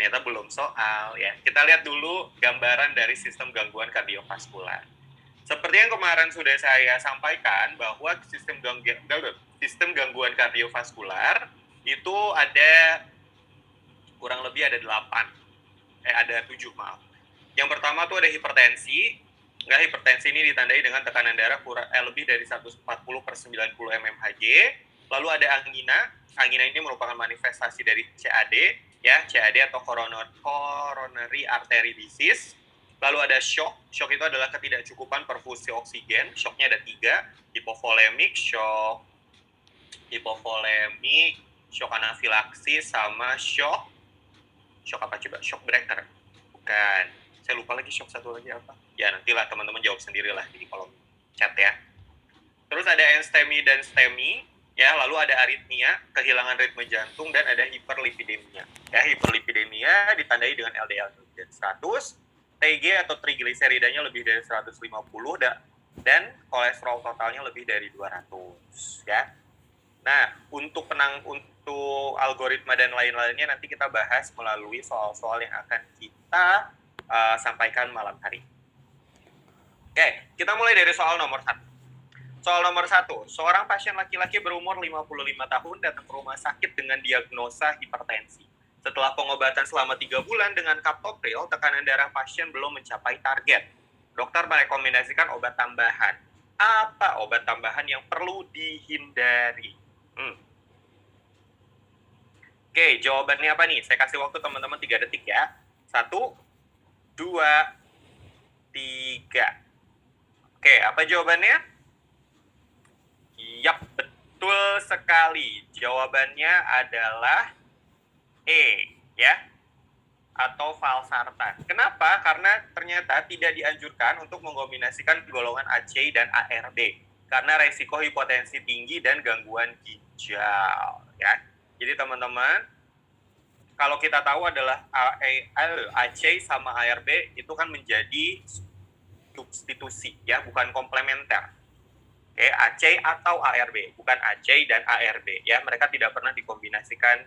ternyata belum soal ya. Kita lihat dulu gambaran dari sistem gangguan kardiovaskular. Seperti yang kemarin sudah saya sampaikan bahwa sistem gangguan kardiovaskular itu ada kurang lebih ada 7 maaf. Yang pertama tuh ada hipertensi. Hipertensi ini ditandai dengan tekanan darah lebih dari 140/90 mmHg. Lalu ada angina. Angina ini merupakan manifestasi dari CAD, ya, CAD atau coronary artery disease. Lalu ada shock. Shock itu adalah ketidakcukupan perfusi oksigen. Shocknya ada 3, hipovolemik, shock anafilaksis, sama shock apa coba? Shock breaker. Bukan. Saya lupa lagi shock satu lagi apa. Ya, nantilah teman-teman jawab sendirilah di kolom chat ya. Terus ada enstemi dan stemi, ya, lalu ada aritmia, kehilangan ritme jantung, dan ada hiperlipidemia. Ya, hiperlipidemia ditandai dengan LDL lebih dari 100, TG atau trigliseridanya lebih dari 150, dan kolesterol totalnya lebih dari 200, ya. Nah, untuk algoritma dan lain-lainnya nanti kita bahas melalui soal-soal yang akan kita sampaikan malam hari. Oke, kita mulai dari soal nomor 1. Soal nomor 1, seorang pasien laki-laki berumur 55 tahun datang ke rumah sakit dengan diagnosa hipertensi. Setelah pengobatan selama 3 bulan dengan captopril, tekanan darah pasien belum mencapai target. Dokter merekomendasikan obat tambahan. Apa obat tambahan yang perlu dihindari? Oke, jawabannya apa nih? Saya kasih waktu teman-teman 3 detik ya. 1, 2, 3. Oke, apa jawabannya? Yap, betul sekali. Jawabannya adalah E, ya, atau valsartan. Kenapa? Karena ternyata tidak dianjurkan untuk mengombinasikan golongan AC dan ARB karena resiko hipotensi tinggi dan gangguan ginjal, ya. Jadi teman-teman, kalau kita tahu adalah AC sama ARB itu kan menjadi substitusi, ya, bukan komplementer. Oke, AC atau ARB, bukan AC dan ARB, ya. Mereka tidak pernah dikombinasikan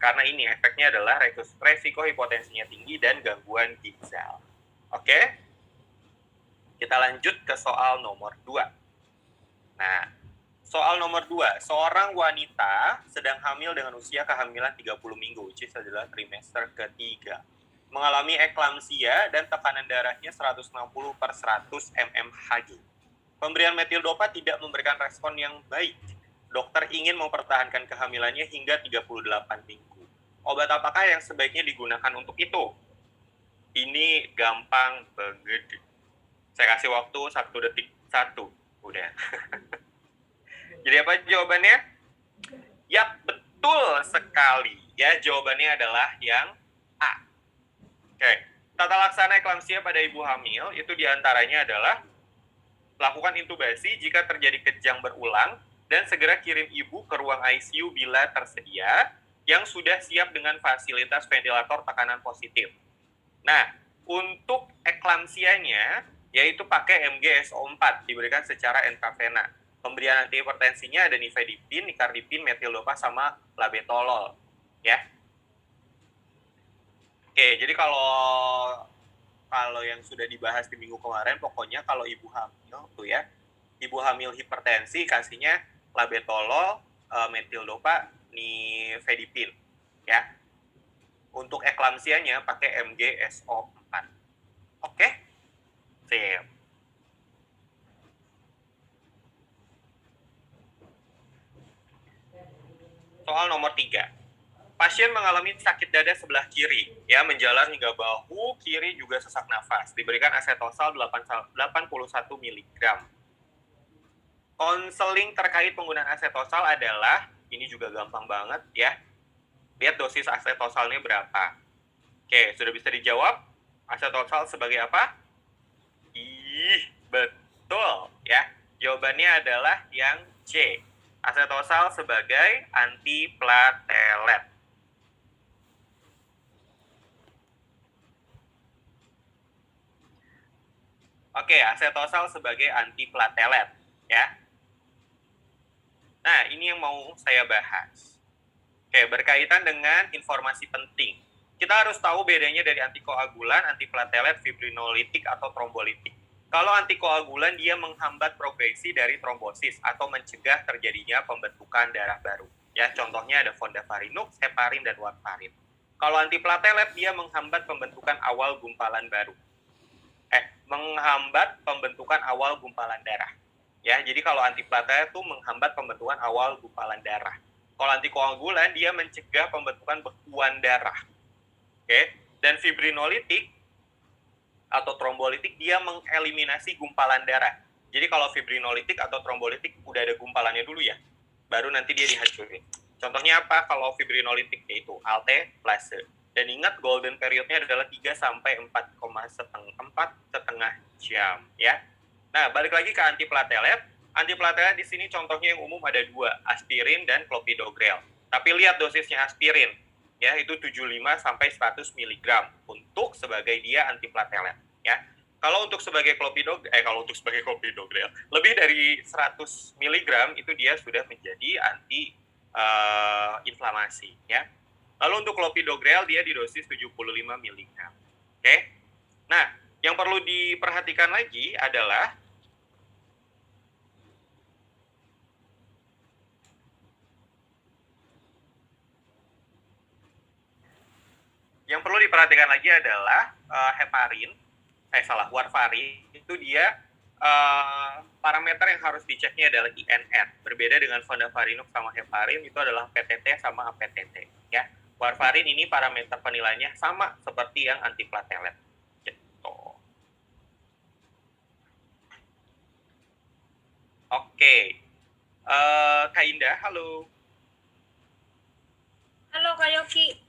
karena ini efeknya adalah resiko hipotensinya tinggi dan gangguan ginjal. Oke? Kita lanjut ke soal nomor 2. Nah, soal nomor 2, seorang wanita sedang hamil dengan usia kehamilan 30 minggu, which is adalah trimester ketiga. Mengalami eklamsia dan tekanan darahnya 160/100 mmHg. Pemberian metildopa tidak memberikan respon yang baik. Dokter ingin mempertahankan kehamilannya hingga 38 minggu. Obat apakah yang sebaiknya digunakan untuk itu? Ini gampang banget. Saya kasih waktu 1 detik. 1. Udah. Jadi apa jawabannya? Yap, betul sekali. Ya, jawabannya adalah yang A. Oke. Tata laksana eklamsia pada ibu hamil itu diantaranya adalah lakukan intubasi jika terjadi kejang berulang dan segera kirim ibu ke ruang ICU bila tersedia yang sudah siap dengan fasilitas ventilator tekanan positif. Nah, untuk eklamsianya yaitu pakai MgSO4 diberikan secara intravena. Pemberian antihipertensinya ada nifedipin, nicardipin, metildopa, sama labetalol, ya. Oke, jadi kalau yang sudah dibahas di minggu kemarin, pokoknya kalau ibu hamil tuh ya, ibu hamil hipertensi kasihnya labetalol, metildopa, nifedipin, ya. Untuk eklamsianya pakai MgSO4. Oke? Sip. Soal nomor 3. Pasien mengalami sakit dada sebelah kiri, ya, menjalar hingga bahu kiri, juga sesak nafas. Diberikan asetosal 81 mg. Konseling terkait penggunaan asetosal adalah, ini juga gampang banget, ya. Lihat dosis asetosalnya berapa. Oke, sudah bisa dijawab? Asetosal sebagai apa? Betul, ya. Jawabannya adalah yang C. Asetosal sebagai antiplatelet. Oke, asetosal sebagai antiplatelet, ya. Nah, ini yang mau saya bahas. Oke, berkaitan dengan informasi penting. Kita harus tahu bedanya dari antikoagulan, antiplatelet, fibrinolitik, atau trombolitik. Kalau antikoagulan, dia menghambat progresi dari trombosis atau mencegah terjadinya pembentukan darah baru. Ya, contohnya ada fondaparinux, heparin, dan warfarin. Kalau antiplatelet, dia menghambat pembentukan awal gumpalan baru. Menghambat pembentukan awal gumpalan darah. Ya, jadi kalau antiplatelet itu menghambat pembentukan awal gumpalan darah. Kalau antikoagulan, dia mencegah pembentukan bekuan darah. Oke, dan fibrinolitik atau trombolitik, dia mengeliminasi gumpalan darah. Jadi kalau fibrinolitik atau trombolitik udah ada gumpalannya dulu ya, baru nanti dia dihancurin. Contohnya apa? Kalau fibrinolitik yaitu alteplase. Dan ingat golden periodnya adalah 3 sampai 4,5 jam ya. Nah, balik lagi ke antiplatelet. Antiplatelet di sini contohnya yang umum ada 2, aspirin dan clopidogrel. Tapi lihat dosisnya aspirin, ya, itu 75 sampai 100 mg untuk sebagai dia antiplatelet ya. Kalau untuk sebagai clopidogrel lebih dari 100 mg itu dia sudah menjadi anti inflamasi ya. Lalu untuk clopidogrel dia di dosis 75 mg. Oke. Nah, yang perlu diperhatikan lagi adalah heparin, warfarin itu dia parameter yang harus diceknya adalah INR. Berbeda dengan fondaparinux sama heparin itu adalah PTT sama APTT ya. Warfarin ini parameter penilaiannya sama seperti yang antiplatelet. Gitu. Oke. Kak Indah, halo. Halo Kak Yoki.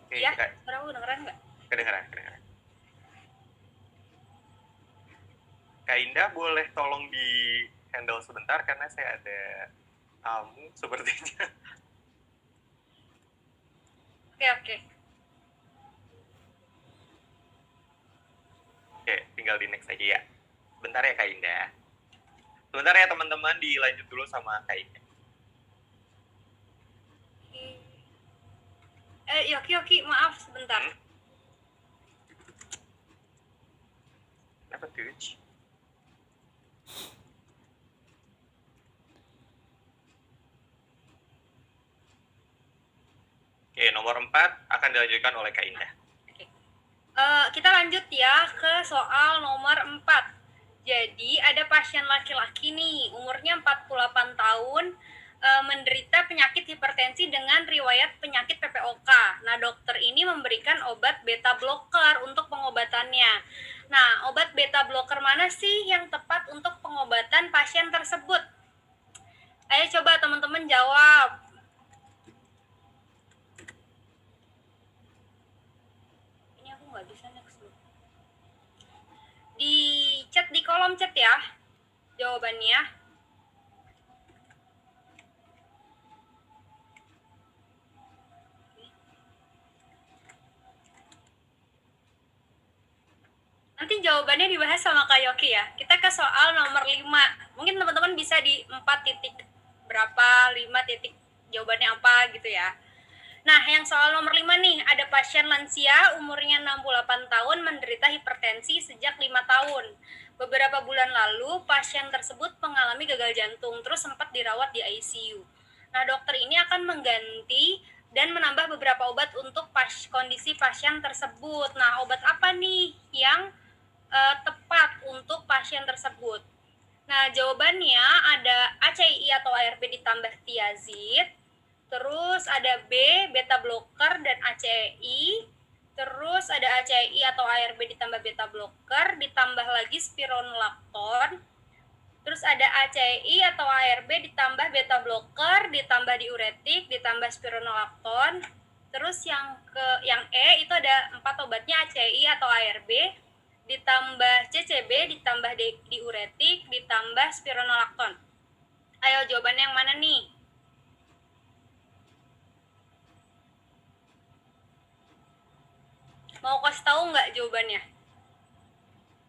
Oke, ya, suara aku kedengeran nggak? Kedengeran. Kak Indah boleh tolong di handle sebentar karena saya ada tamu sepertinya. Oke. Oke, tinggal di next aja ya. Bentar ya Kak Indah. Sebentar ya teman-teman, dilanjut dulu sama Kak Indah. Yoki, maaf sebentar. Kenapa tuh? Oke, nomor 4 akan dilanjutkan oleh Kak Indah. Kita lanjut ya ke soal nomor 4. Jadi ada pasien laki-laki nih, umurnya 48 tahun, menderita penyakit hipertensi dengan riwayat penyakit PPOK. Nah, dokter ini memberikan obat beta blocker untuk pengobatannya. Nah, obat beta blocker mana sih yang tepat untuk pengobatan pasien tersebut? Ayo coba teman-teman jawab. Ini aku nggak bisa next. Di chat, di kolom chat ya jawabannya. Nanti jawabannya dibahas sama Kak Yoki ya. Kita ke soal nomor 5. Mungkin teman-teman bisa di 4 titik berapa, 5 titik jawabannya apa gitu ya. Nah, yang soal nomor 5 nih, ada pasien lansia umurnya 68 tahun menderita hipertensi sejak 5 tahun. Beberapa bulan lalu, pasien tersebut mengalami gagal jantung, terus sempat dirawat di ICU. Nah, dokter ini akan mengganti dan menambah beberapa obat untuk kondisi pasien tersebut. Nah, obat apa nih yang tepat untuk pasien tersebut? Nah, jawabannya ada ACI atau ARB ditambah thiazid, terus ada B, beta blocker dan ACI, terus ada ACI atau ARB ditambah beta blocker, ditambah lagi spironolakton, terus ada ACI atau ARB ditambah beta blocker, ditambah diuretik, ditambah spironolakton, terus yang E itu ada 4 obatnya ACI atau ARB, ditambah CCB, ditambah diuretik, ditambah spironolakton. Ayo jawabannya yang mana nih? Mau kasih tahu nggak jawabannya?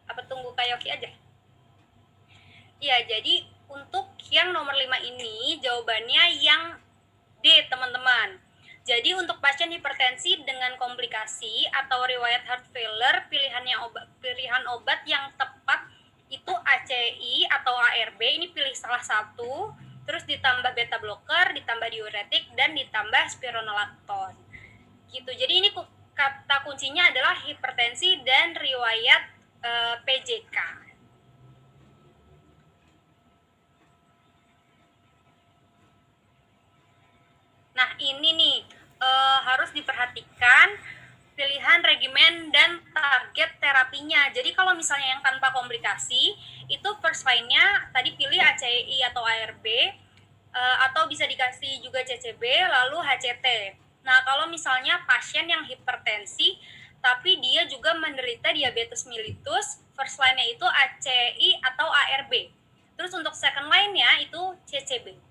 Apa tunggu Kak Yoki aja? Ya, jadi untuk yang nomor 5 ini jawabannya yang D, teman-teman. Jadi untuk pasien hipertensi dengan komplikasi atau riwayat heart failure, pilihan obat yang tepat itu ACI atau ARB, ini pilih salah satu, terus ditambah beta blocker, ditambah diuretik, dan ditambah spironolakton. Gitu. Jadi ini kata kuncinya adalah hipertensi dan riwayat PJK. Nah, ini nih harus diperhatikan pilihan regimen dan target terapinya. Jadi kalau misalnya yang tanpa komplikasi, itu first line-nya tadi pilih ACI atau ARB, atau bisa dikasih juga CCB, lalu HCT. Nah, kalau misalnya pasien yang hipertensi, tapi dia juga menderita diabetes mellitus, first line-nya itu ACI atau ARB. Terus untuk second line-nya itu CCB.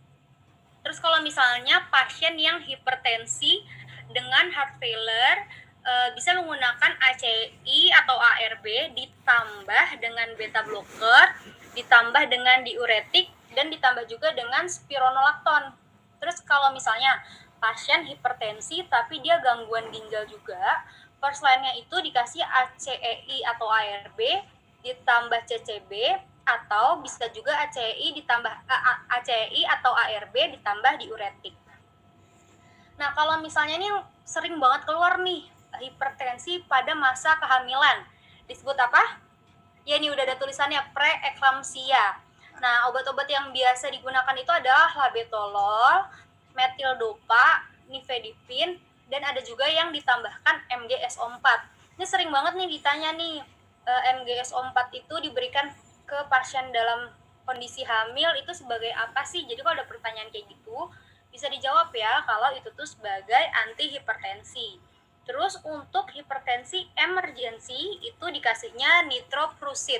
Terus kalau misalnya pasien yang hipertensi dengan heart failure, bisa menggunakan ACI atau ARB ditambah dengan beta blocker, ditambah dengan diuretik, dan ditambah juga dengan spironolakton. Terus kalau misalnya pasien hipertensi tapi dia gangguan ginjal juga, first line-nya itu dikasih ACEI atau ARB ditambah CCB, atau bisa juga ACI ditambah ACI atau ARB ditambah diuretik. Nah, kalau misalnya ini sering banget keluar nih hipertensi pada masa kehamilan, disebut apa? Ya, ini udah ada tulisannya preeklamsia. Nah, obat-obat yang biasa digunakan itu adalah labetalol, metildopa, nifedipin, dan ada juga yang ditambahkan MGSO4. Ini sering banget nih ditanya nih, MGSO4 itu diberikan ke pasien dalam kondisi hamil itu sebagai apa sih? Jadi kalau ada pertanyaan kayak gitu, bisa dijawab ya kalau itu tuh sebagai antihipertensi. Terus untuk hipertensi emergency itu dikasihnya nitroprusid.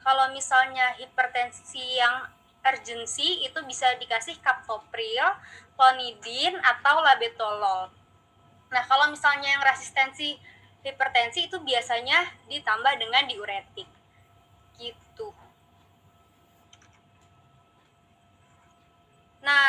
Kalau misalnya hipertensi yang urgency itu bisa dikasih captopril, clonidine, atau labetalol. Nah, kalau misalnya yang resistensi hipertensi itu biasanya ditambah dengan diuretik. Gitu. Nah,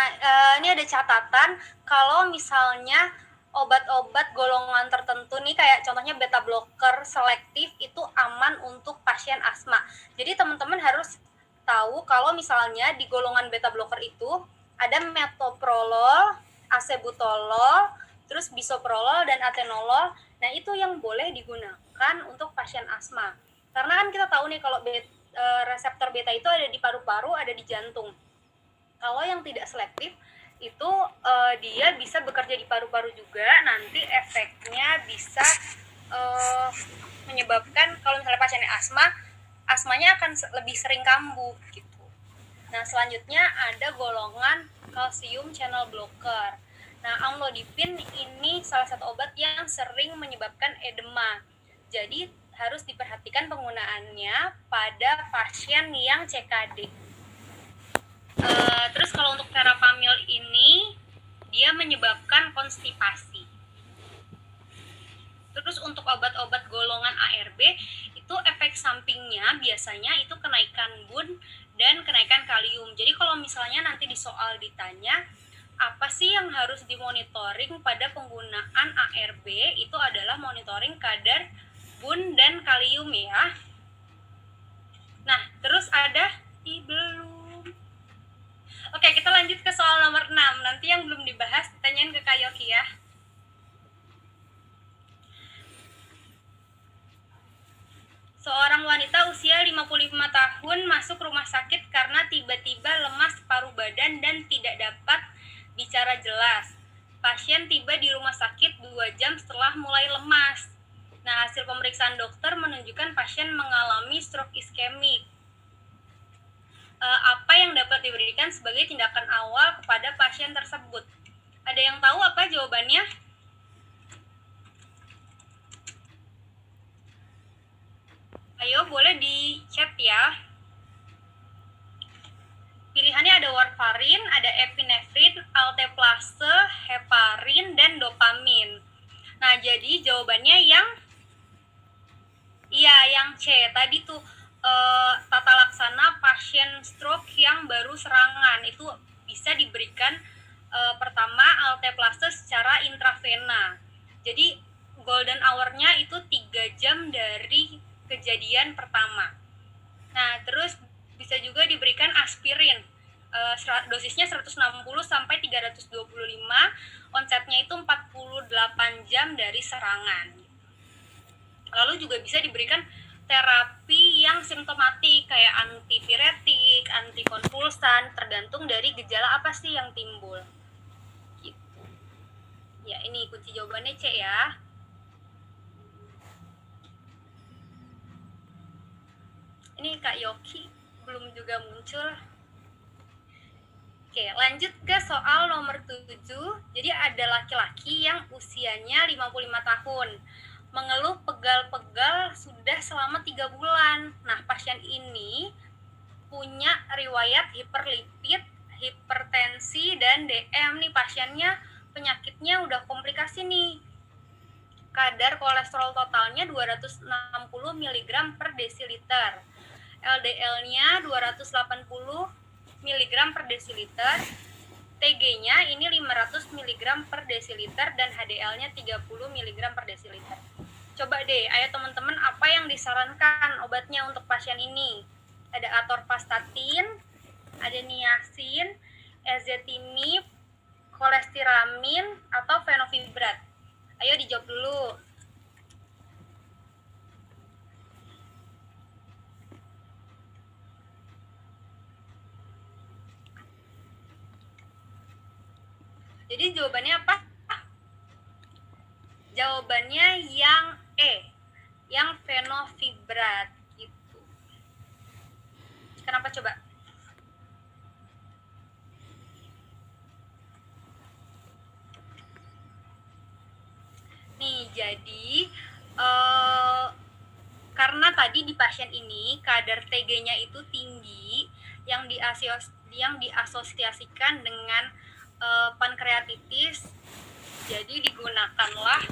ini ada catatan kalau misalnya obat-obat golongan tertentu nih kayak contohnya beta blocker selektif itu aman untuk pasien asma. Jadi teman-teman harus tahu kalau misalnya di golongan beta blocker itu ada metoprolol, acebutolol, terus bisoprolol dan atenolol. Nah, itu yang boleh digunakan untuk pasien asma. Karena kan kita tahu nih kalau reseptor beta itu ada di paru-paru, ada di jantung. Kalau yang tidak selektif itu dia bisa bekerja di paru-paru juga, nanti efeknya bisa menyebabkan kalau misalnya pasiennya asmanya akan lebih sering kambuh gitu. Nah, selanjutnya ada golongan kalsium channel blocker. Nah, amlodipin ini salah satu obat yang sering menyebabkan edema. Jadi harus diperhatikan penggunaannya pada pasien yang CKD. Terus kalau untuk verapamil ini dia menyebabkan konstipasi. Terus untuk obat-obat golongan ARB itu efek sampingnya biasanya itu kenaikan bun dan kenaikan kalium. Jadi kalau misalnya nanti di soal ditanya apa sih yang harus dimonitoring pada penggunaan ARB, itu adalah monitoring kadar bun dan kalium ya. Nah, terus ada belum. Oke, kita lanjut ke soal nomor 6. Nanti yang belum dibahas tanyain ke Kak Yoki ya. Seorang wanita usia 55 tahun masuk rumah sakit karena tiba-tiba lemas paruh badan dan tidak dapat bicara jelas. Pasien tiba di rumah sakit 2 jam setelah mulai lemas. Nah, hasil pemeriksaan dokter menunjukkan pasien mengalami stroke iskemik. Apa yang dapat diberikan sebagai tindakan awal kepada pasien tersebut? Ada yang tahu apa jawabannya? Ayo, boleh di chat ya. Pilihannya ada warfarin, ada epinefrin, alteplase, heparin, dan dopamin. Nah, jadi jawabannya yang C. Tadi tuh tata laksana pasien stroke yang baru serangan itu bisa diberikan pertama fase secara intravena. Jadi golden hour-nya itu 3 jam dari kejadian pertama. Nah, terus bisa juga diberikan aspirin. Dosisnya 160 sampai 325, onsetnya itu 48 jam dari serangan. Lalu juga bisa diberikan terapi yang simptomatik kayak antipiretik, antikonvulsan, tergantung dari gejala apa sih yang timbul. Gitu. Ya, ini kunci jawabannya C ya. Ini Kak Yoki belum juga muncul. Oke, lanjut ke soal nomor 7. Jadi ada laki-laki yang usianya 55 tahun. Mengeluh pegal-pegal sudah selama 3 bulan. Nah, pasien ini punya riwayat hiperlipid, hipertensi, dan DM nih pasiennya, penyakitnya udah komplikasi nih. Kadar kolesterol totalnya 260 mg per desiliter. LDL-nya 280 mg per desiliter. TG-nya ini 500 mg per desiliter dan HDL-nya 30 mg per desiliter. Coba deh, ayo teman-teman, apa yang disarankan obatnya untuk pasien ini? Ada atorvastatin, ada niacin, ezetimibe, kolestiramin, atau fenofibrat. Ayo dijawab dulu. Jadi jawabannya apa? Jawabannya yang E, yang fenofibrat gitu. Kenapa coba? Nih, jadi karena tadi di pasien ini kadar TG-nya itu tinggi, yang diasosiasikan dengan pankreatitis, jadi digunakanlah